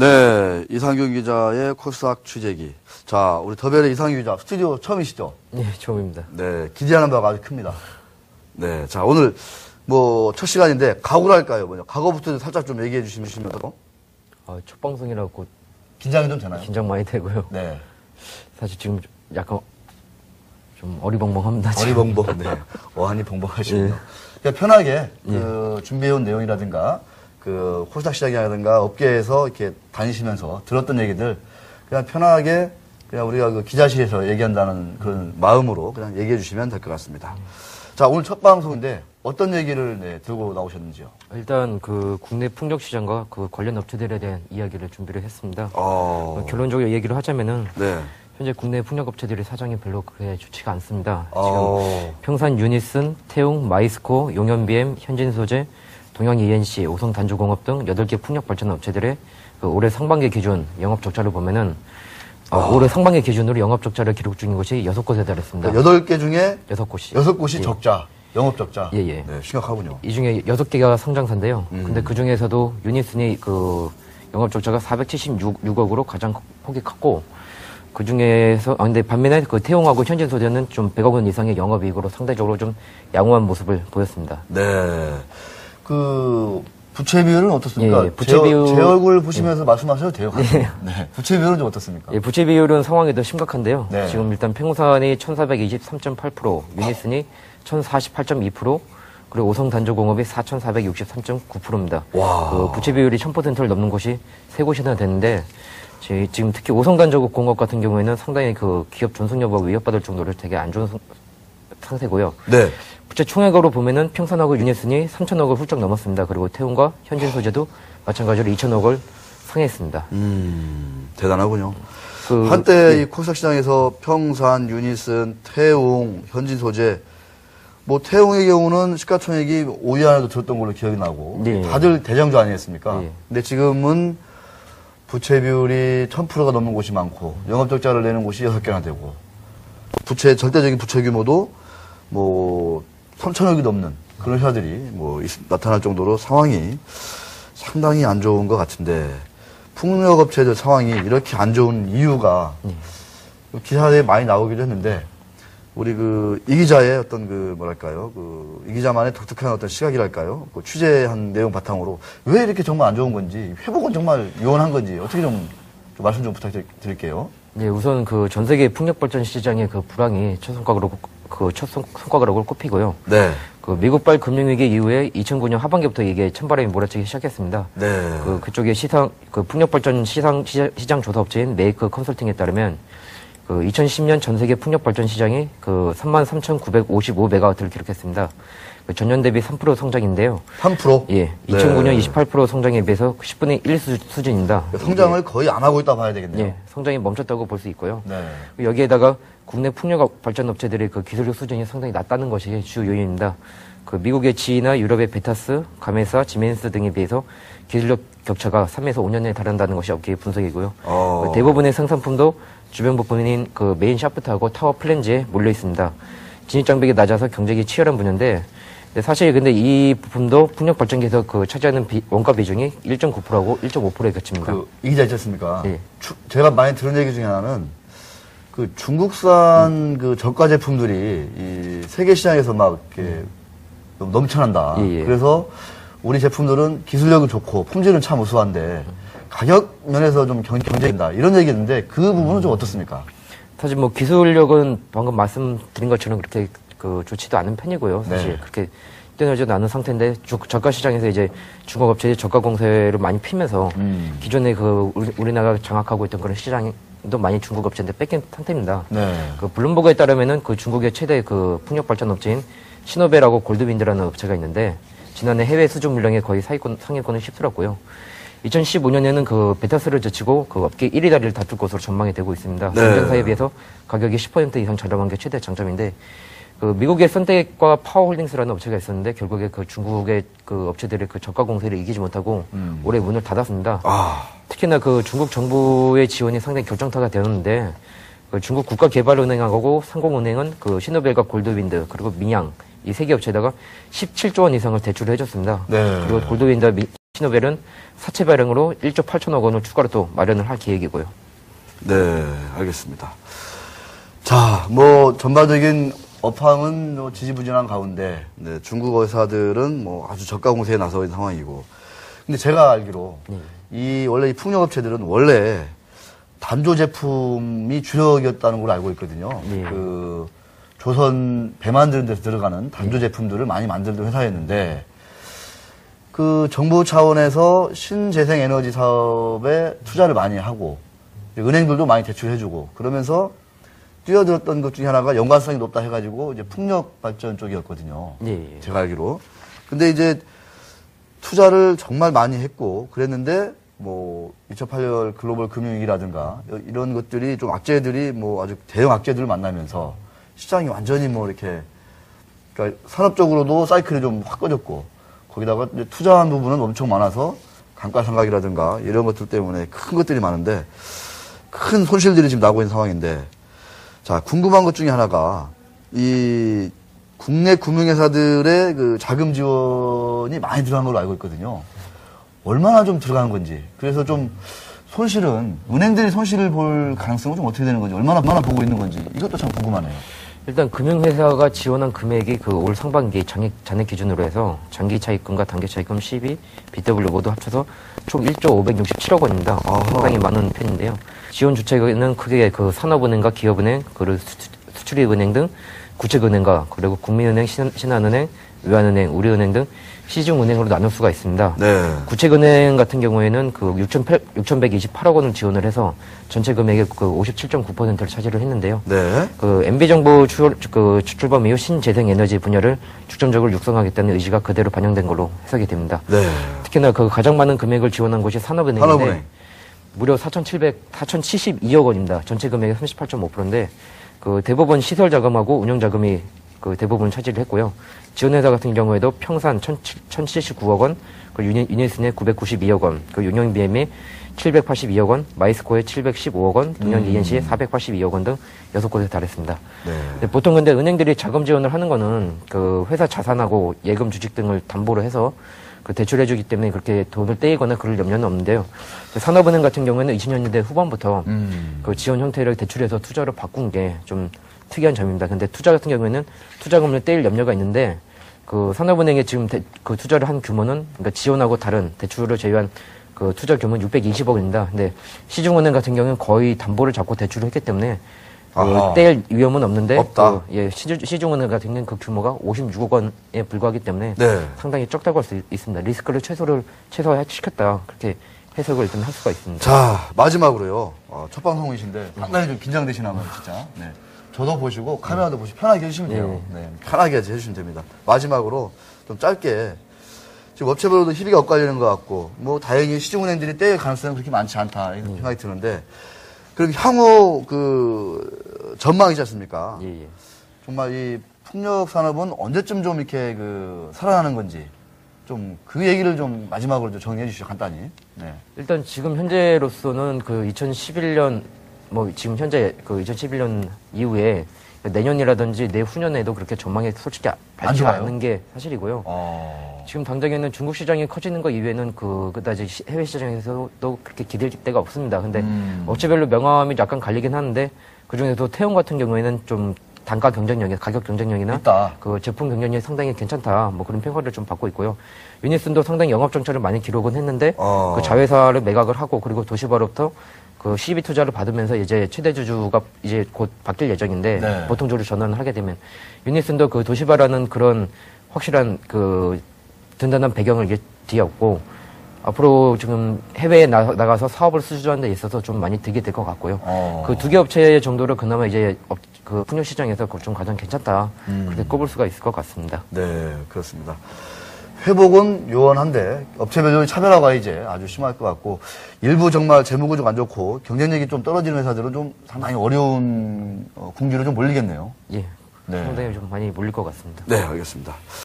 네, 이상균 기자의 코스닥 취재기. 자, 우리 더벨의 이상균 기자, 스튜디오 처음이시죠? 네, 처음입니다. 네, 기대하는 바가 아주 큽니다. 네, 자, 오늘 첫 시간인데, 각오랄까요? 각오부터 살짝 좀 얘기해 주시면 첫 방송이라고. 긴장이 좀 되나요? 긴장 많이 되고요. 네. 사실 지금 약간 좀 어리벙벙합니다. 어리벙벙, 네. 어안이 벙벙하시군요. 네. 그러니까 편하게, 준비해온 내용이라든가, 코스닥 시장이라든가 업계에서 이렇게 다니시면서 들었던 얘기들 그냥 편하게 그냥 우리가 기자실에서 얘기한다는 그런 마음으로 그냥 얘기해 주시면 될 것 같습니다. 자, 오늘 첫 방송인데 어떤 얘기를 들고 나오셨는지요? 일단 국내 풍력 시장과 관련 업체들에 대한 이야기를 준비를 했습니다. 결론적으로 얘기를 하자면은 네. 현재 국내 풍력 업체들의 사정이 별로 그렇게 좋지가 않습니다. 지금 평산 유니슨, 태웅, 마이스코, 용현비엠, 현진소재, 동양 ENC, 오성 단조공업 등 8개 풍력 발전 업체들의 올해 상반기 기준 영업 적자를 보면은 올해 상반기 기준으로 영업 적자를 기록 중인 곳이 6곳에 달했습니다. 8개 중에 6곳이. 6곳이 적자, 영업 적자. 예, 예. 네, 심각하군요. 이 중에 6개가 상장사인데요. 근데 그 중에서도 유니슨이 영업 적자가 476억으로 가장 폭이 컸고, 그 중에서, 근데 반면에 태웅하고 현진소재는 좀 100억 원 이상의 영업이익으로 상대적으로 좀 양호한 모습을 보였습니다. 네. 부채 비율은 어떻습니까? 예, 부채 비율. 제 얼굴 보시면서 말씀하셔도 돼요. 네. 부채 비율은 좀 어떻습니까? 예, 부채 비율은 상황이 더 심각한데요. 네. 지금 일단 평산이 1423.8%, 유니슨이 1048.2%, 그리고 오성 단조공업이 4463.9%입니다. 와. 부채 비율이 1000%를 넘는 곳이 3곳이나 됐는데, 지금 특히 오성 단조공업 같은 경우에는 상당히 기업 존속 여부가 위협받을 정도로 되게 안 좋은 상태고요. 네. 부채 총액으로 보면은 평산하고 유니슨이 3천억을 훌쩍 넘었습니다. 그리고 태웅과 현진소재도 마찬가지로 2천억을 상회했습니다. 대단하군요. 한때 이 코스닥 시장에서 평산, 유니슨, 태웅, 현진소재, 태웅의 경우는 시가총액이 5위 안에도 들었던 걸로 기억이 나고, 네. 다들 대장주 아니겠습니까? 네. 근데 지금은 부채 비율이 1000%가 넘는 곳이 많고, 영업적자를 내는 곳이 6개나 되고, 절대적인 부채 규모도 3천억이 넘는 그런 회사들이 나타날 정도로 상황이 상당히 안 좋은 것 같은데, 풍력업체들 상황이 이렇게 안 좋은 이유가 기사에 많이 나오기도 했는데, 우리 이 기자의 어떤 이 기자만의 독특한 어떤 시각이랄까요? 취재한 내용 바탕으로 왜 이렇게 정말 안 좋은 건지, 회복은 정말 요원한 건지, 어떻게 좀 말씀 좀 부탁드릴게요. 네, 우선 전 세계 풍력 발전 시장의 불황이 첫 손가락으로 꼽히고요. 네. 미국발 금융위기 이후에 2009년 하반기부터 이게 찬바람이 몰아치기 시작했습니다. 네. 그쪽에 풍력 발전 시장 조사 업체인 메이크 컨설팅에 따르면 2010년 전 세계 풍력 발전 시장이 33,955메가와트를 기록했습니다. 전년 대비 3% 성장인데요. 3%? 예. 2009년 28% 성장에 비해서 10분의 1 수준입니다. 성장을 거의 안 하고 있다 봐야 되겠네요. 예. 성장이 멈췄다고 볼 수 있고요. 네. 여기에다가 국내 풍력 발전 업체들의 기술력 수준이 상당히 낮다는 것이 주 요인입니다. 미국의 지이나 유럽의 베타스, 가메사, 지멘스 등에 비해서 기술력 격차가 3에서 5년 내에 달한다는 것이 업계의 분석이고요. 대부분의 생산품도 주변 부품인 메인 샤프트하고 타워 플랜지에 몰려 있습니다. 진입 장벽이 낮아서 경쟁이 치열한 분야인데, 사실 근데 이 부품도 풍력 발전기에서 차지하는 원가 비중이 1.9%하고 1.5%에 그칩니다. 이 기자 있지 않습니까? 예. 제가 많이 들은 얘기 중에 하나는 중국산 저가 제품들이 이 세계 시장에서 이렇게 넘쳐난다. 예, 예. 그래서 우리 제품들은 기술력은 좋고 품질은 참 우수한데 가격 면에서 좀 경쟁된다. 이런 얘기인데 그 부분은 좀 어떻습니까? 사실 기술력은 방금 말씀드린 것처럼 그렇게 좋지도 않은 편이고요. 사실 네. 그렇게 뛰어나지도 않은 상태인데 저가 시장에서 이제 중국 업체들이 저가 공세를 많이 피면서 기존에 우리나라가 장악하고 있던 그런 시장도 많이 중국 업체인데 뺏긴 상태입니다. 네. 블룸버그에 따르면은 중국의 최대 풍력 발전 업체인 시노벨하고 골드윈드라는 업체가 있는데 지난해 해외 수주 물량의 거의 상위권을 휩쓸었고요. 2015년에는 베타스를 제치고 업계 1위 자리를 다툴 것으로 전망이 되고 있습니다. 네. 경쟁사에 비해서 가격이 10% 이상 저렴한 게 최대 장점인데 미국의 선택과 파워홀딩스라는 업체가 있었는데 결국에 중국의 업체들의 저가 공세를 이기지 못하고 올해 문을 닫았습니다. 특히나 중국 정부의 지원이 상당히 결정타가 되었는데 중국 국가개발은행하고 상공은행은 시노벨과 골드윈드 그리고 민양 이 세 개 업체에다가 17조 원 이상을 대출을 해줬습니다. 네. 그리고 골드윈드와 신호벨은 사채 발행으로 1조 8천억 원을 추가로 또 마련을 할 계획이고요. 네, 알겠습니다. 자, 뭐 전반적인 업황은 뭐 지지부진한 가운데 네, 중국 회사들은 뭐 아주 저가 공세에 나서 있는 상황이고, 근데 제가 알기로 원래 이 풍력업체들은 원래 단조 제품이 주력이었다는 걸로 알고 있거든요. 네. 그 조선 배 만드는 데서 들어가는 단조 제품들을 많이 만들던 회사였는데, 그 정부 차원에서 신재생 에너지 사업에 투자를 많이 하고 은행들도 많이 대출해주고 그러면서 뛰어들었던 것 중에 하나가 연관성이 높다 해가지고 이제 풍력 발전 쪽이었거든요. 예. 제가 알기로. 근데 이제 투자를 정말 많이 했고 그랬는데 뭐 2008년 글로벌 금융위기라든가 이런 것들이 좀 악재들이 뭐 아주 대형 악재들을 만나면서 시장이 완전히 뭐 이렇게 그러니까 산업적으로도 사이클이 좀 확 꺼졌고 거기다가 이제 투자한 부분은 엄청 많아서 감가상각이라든가 이런 것들 때문에 큰 것들이 많은데 큰 손실들이 지금 나고 있는 상황인데, 자, 궁금한 것 중에 하나가 이 국내 금융회사들의 그 자금 지원이 많이 들어간 걸로 알고 있거든요. 얼마나 좀 들어가는 건지. 그래서 좀 손실은 은행들이 손실을 볼 가능성은 좀 어떻게 되는 건지, 얼마나 보고 있는 건지 이것도 참 궁금하네요. 일단 금융회사가 지원한 금액이 그 올 상반기 잔액 기준으로 해서 장기 차입금과 단기 차입금 12, BW 모두 합쳐서 총 1조 567억 원입니다. 상당히 많은 편인데요. 지원 주체는 크게 그 산업은행과 기업은행, 그리고 수출입은행 등 구책은행과 그리고 국민은행, 신한은행, 외환은행, 우리은행 등 시중은행으로 나눌 수가 있습니다. 네. 구책은행 같은 경우에는 그 6,128억 원을 지원을 해서 전체 금액의 그 57.9%를 차지를 했는데요. 네. 그 MB정부 출범 이후 신재생 에너지 분야를 중점적으로 육성하겠다는 의지가 그대로 반영된 걸로 해석이 됩니다. 네. 특히나 그 가장 많은 금액을 지원한 곳이 산업은행인데 산업은행. 무려 4,072억 원입니다. 전체 금액의 38.5%인데 그 대부분 시설 자금하고 운영 자금이 그 대부분 차지를 했고요. 지원회사 같은 경우에도 평산 1,079억 원, 그 유니슨의 992억 원, 그 윤영비엠이 782억 원, 마이스코의 715억 원, 동년 ENC의 482억 원 등 6곳에 달했습니다. 네. 보통 근데 은행들이 자금 지원을 하는 거는 그 회사 자산하고 예금 주식 등을 담보로 해서 그 대출해주기 때문에 그렇게 돈을 떼이거나 그럴 염려는 없는데요. 산업은행 같은 경우에는 2000년대 후반부터 그 지원 형태를 대출해서 투자로 바꾼 게 좀 특이한 점입니다. 근데 투자 같은 경우에는 투자금을 떼일 염려가 있는데 그 산업은행에 지금 그 투자를 한 규모는 그러니까 지원하고 다른 대출을 제외한 그 투자 규모는 620억입니다. 근데 시중은행 같은 경우는 거의 담보를 잡고 대출을 했기 때문에 떼일 위험은 없는데 없다. 시중은행 같은 경우는 그 규모가 56억 원에 불과하기 때문에 네. 상당히 적다고 할 수 있습니다. 리스크를 최소화시켰다 그렇게 해석을 일단 할 수가 있습니다. 자, 마지막으로요. 첫 방송이신데 상당히 좀 긴장되시나 봐요, 진짜. 네. 저도 보시고 카메라도 보시고 편하게 해주시면 돼요. 네. 편하게 해주시면 됩니다. 마지막으로 좀 짧게 지금 업체별로도 희비가 엇갈리는 것 같고 뭐 다행히 시중은행들이 떼일 가능성은 그렇게 많지 않다 이런 생각이 드는데 그럼 향후 그 전망이지 않습니까? 예. 정말 이 풍력 산업은 언제쯤 좀 이렇게 그 살아나는 건지 좀 그 얘기를 좀 마지막으로 좀 정리해 주시죠, 간단히. 네. 일단 지금 현재로서는 그 2011년 뭐 지금 현재 그 2011년 이후에 내년이라든지 내후년에도 그렇게 전망이 솔직히 밝지 좋아요? 않는 게 사실이고요. 지금 당장에는 중국 시장이 커지는 것 이외에는 그다지 해외 시장에서도 그렇게 기댈 데가 없습니다. 근데 업체별로 명암이 약간 갈리긴 하는데 그 중에서도 태용 같은 경우에는 좀 단가 경쟁력이, 가격 경쟁력이나 있다. 그 제품 경쟁력이 상당히 괜찮다. 뭐 그런 평가를 좀 받고 있고요. 유니슨도 상당히 영업 정책을 많이 기록은 했는데 그 자회사를 매각을 하고 그리고 도시바로부터 그 CB 투자를 받으면서 이제 최대 주주가 이제 곧 바뀔 예정인데 네. 보통주로 전환을 하게 되면 유니슨도 그 도시바라는 그런 확실한 그 든든한 배경을 이제 뒤에 없고 앞으로 지금 해외에 나가서 사업을 수주하는 데 있어서 좀 많이 득이 될 것 같고요. 그 두 개 업체 정도를 그나마 이제 그 풍력 시장에서 좀 가장 괜찮다. 그렇게 꼽을 수가 있을 것 같습니다. 네, 그렇습니다. 회복은 요원한데 업체별로 차별화가 이제 아주 심할 것 같고 일부 정말 재무구조 안 좋고 경쟁력이 좀 떨어지는 회사들은 좀 상당히 어려운 궁지로 좀 몰리겠네요. 예. 네. 상당히 좀 많이 몰릴 것 같습니다. 네, 알겠습니다.